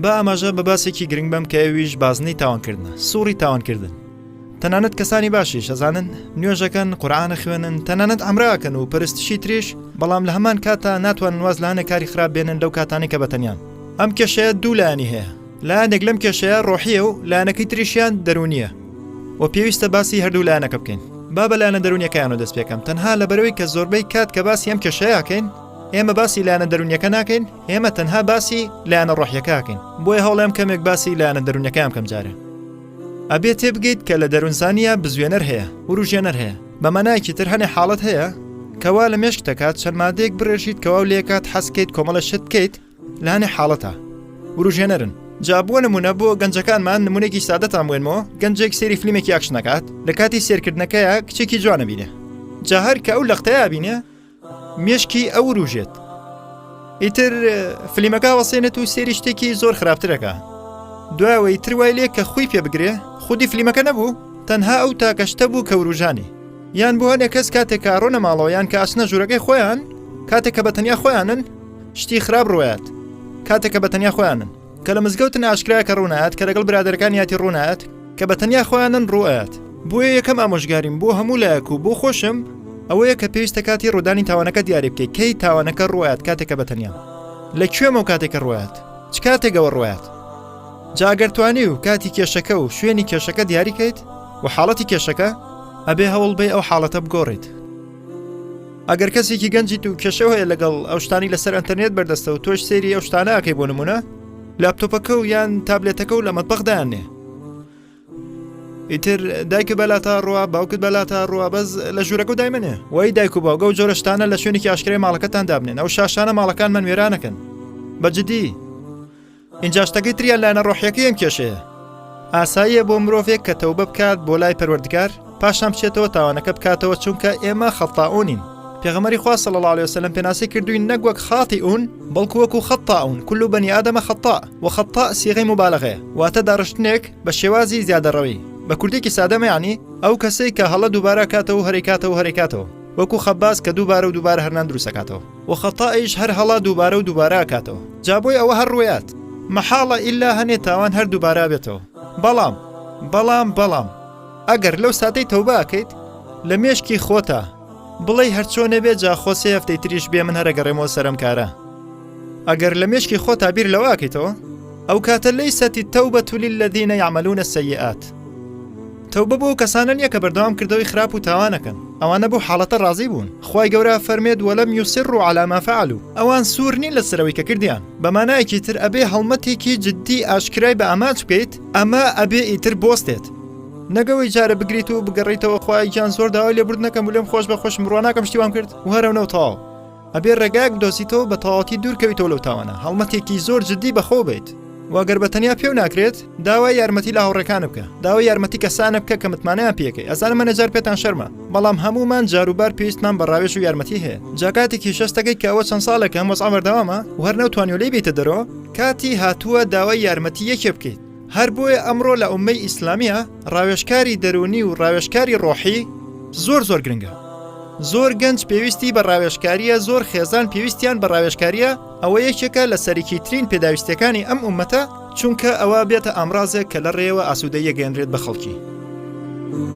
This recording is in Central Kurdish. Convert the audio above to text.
با ئاماژە بە باسێکی گرنگ بم کە ئەویش بازنەی تاوانکردنە، سووڕی تاوانکردن. تەنانەت کەسانی باشیش ئەزانن نوێژەکەن، قورئانە خوێنن، تەنانەت ئەمراکەن و پەرستشی تریش، بەڵام لە هەمان کاتە ناتوانن واز لە هەنێ کاری خراپ بێنن لەو کاتانی کە بەتەنیان. ئەم کێشەیە دوو لایەنی هەیە، لایەنێک لەم کێشەیە ڕۆحیە و لایەنەکەی تریشیان دەرونیە و پێویستە باسی هەردوو لایەنەکە بکەین. با بە لایەنە دەرونیەکەیانەوە دەست پێکەم، تەنها لەبەرەوەی کە زۆربەی کات کە باسی ئەم کێشەیەکەین ئێمە باسی لایەنە دەرونیەکە ناکەین، ئێمە تەنها باسی لایەنە ڕۆحیەکەکەین. بۆیە هەوڵێم کەمێک باسی لایەنە دەرونیەکەیان بکەم جارێ. ئەبێ تێبگەیت کە لە دەروونزانیە بزوێنەر هەیە، وروژێنەر هەیە. بە مانایەکی تر هەنێ حاڵەت هەیە کەوا لە مێشک دەکات چەند مادەیەک بڕێژیت کەوا لێکات حەسکەیت کۆمەڵە شت بکەیت لە هەنێ حاڵەتە وروژێنەرن. جا بۆ نمونە بۆ گەنجەکانمان نمونێکی سادەتان بوێنمەوە، گەنجێک سێری فلیمێکی ئاکشن نەکات، لە کاتی سێرکردنەکەیە کچێکی جوانە بینێ، جا هەر کە ئەو لەختەیە بینێ مێشکی ئەو وروژێت، ئیتر فلیمەکە وەسێنێت و سێری شتێکی زۆر خراپترەکە. دوایەوەی تر وای لێ کە خۆی پێ بگرێ خودی فلیمەکە نەبوو، تەنها ئەو تاکەشتە بوو کە وروژانی. یان بۆ هەنێک کەس کاتێک ڕۆنە ماڵەوە یان کە ئاسنە ژوورەکەی خۆیان، کاتێک کە بەتەنیا خۆیانن شتی خراپ ڕۆیات، کاتێک کە بەتەنیا خۆیانن کە لە مزگەوتن ئاشکرا کە ڕوونات، کە لەگەڵ برادەرەکانیاتی ڕوونات، کە بەتەنیا خۆیانن ڕوئات. بۆیە یەکەم ئامۆژگاریم بۆ هەموو لایەک و بۆ خۆشم ئەوەیە کە پێویستە کاتی ڕوودانی تاوانەکە دیاری بکەیت، کەی تاوانەکە ڕوئات، کاتێکە بەتەنیا لەکوێمە و کاتێکە ڕوئات، چ کاتێکەوە ڕوئات. جا ئەگەر توانی و کاتی کێشەکە و شوێنی کێشەکە دیاریکەیت و حاڵەتی کێشەکە، ئەبێ هەوڵ بێ ئەو حاڵەتە بگۆڕیت. ئەگەر کەسێکی گەنجیت و کێشە هەیە لەگەڵ ئەو شتانی لەسەر ئەنتەرنێت بەردەستە و تۆش سێری ئەو شتانە ئەکەی بۆ نمونە، لاپتۆپەکە و یان تابلێتەکە و لە مەتبەخدایانێ، ئیتر دایکە بەلاتە ڕوە، باوکت بەلاتە ڕوە، بەس لە ژوورەکە و دایمەنێ وای دایک و باوگە و جۆرە شتانە لە شوێنێکی ئاشکرای ماڵەکەتان دابنێن، ئەو شاشانە ماڵەکانمان وێران نەکەن. بەجددی اینجا شتەکەی تریان لایەنە ڕۆحیەکەی ئەم کێشەیە. ئاساییە بۆ مرۆڤێک کە تەوبە بکات بۆ لای پەروەردگار، پاشان بچێتەوە تاوانەکە بکاتەوە، چونکە ئێمە خەتاؤونین. پێغەمبەری خوا صلی الله علیه وسلم پێناسی کردووی نەک وەک خاتئون بەڵکو وەکو خەتاؤون، كل بني آدم خەتاء، و خەتاء سیغەی مبالغەیە، واتە داڕشتنێک بە شێوازی زیادەڕەوی. بە کوردێکی سادەمە یعنی ئەو کەسەی کە هەڵە دووبارە کاتەوە هەرێکاتەوە وەکو خەباز کە دووبارە و دووبارە هەرنان دروستەکاتەوە، و خەتائیش هەر هەڵا دووبارە و دووبارە کاتەوە. جا بۆی ئەوە هەر ڕوێات مەحاڵە ئیلا هەنێ تاوان هەر دووبارە بێتەوە. بەڵام ئەگەر لەو ساتەی تەوبە ئەکەیت لە مێشکی خۆتە بڵێ هەرچۆنە بێ جا خۆسێ هەفتەی تریش بێ من هەرەگەڕێمەوە سەرم کارە. ئەگەر لە مێشکی خۆتا بیر لەوە ئەکەیتەوە، ئەو کاتە لەیسەتی التەوبەة للذین یعملون السەیئات. تەوبە بۆ کەسانە نییە کە بەردەوام کردەوەی خراپ و تاوانەکەن، ئەوانە بۆ حاڵەتە ڕازی بوون. خوای گەورە فەرمێت وەلەم یوسڕوا عەلی ما فعلوا، ئەوان سوور نین لەسەرەوەی کە کردیان. بە مانایەکی تر ئەبێ هەڵمەتێکی جددی ئاشکرای بە ئاماج بکەیت، ئەمە ئەبێ ئیتر بۆستێت، نەگەوەی جارە بگریت و بگەڕیتەوە خوای گیان زۆر داوای لێبورد نەکەم و لێم خۆش بە خۆشم ڕوا ناکەم شتی وام کرد و هەرەونەوە تەواو. ئەبێ ڕێگایەک بدۆزیتەوە بە تەواوەتی دوورکەویتەوە لەو تاوانە، هەڵمەتێکی زۆر جددی بەخۆ بێت. واگەر بەتەنیا پێو ناکرێت داوای یارمەتی لە هاوڕێکانە بکە، داوای یارمەتی کەسانە بکە کە متمانەیان پێکەی. ئەزانم منەجار پێتان شەرمە، بەڵام هەمومان جاروبار پێویستمان بە ڕاوێژ و یارمەتی هەیە. جا کاتێکی شەستەکەی کە ئەوە چەند ساڵێکە هەم وەزعە بەردەوامە و هەر نەوتوانی لێی بێتە دەرەوە، کاتی هاتووە داوای یارمەتی یەکێ بکەیت. هەر بۆیە ئەمڕۆ لە ئوممەی ئیسلامیە ڕاوێژکاری دەرونی و ڕاوێژکاری ڕۆحی زۆر گرنگە. زۆر گەنج پێویستی بە ڕاوێژکاریە، زۆر خێزان پێویستیان بە ڕاوێژکاریە. ئەوە یەکێکە لە سەرەکی ترین پێداویستەکانی ئەم ئومەتە، چونکە ئەوە بێتە ئامرازێک کە لە ڕێوە ئاسوودەیە گەێنرێت بە خەڵکی.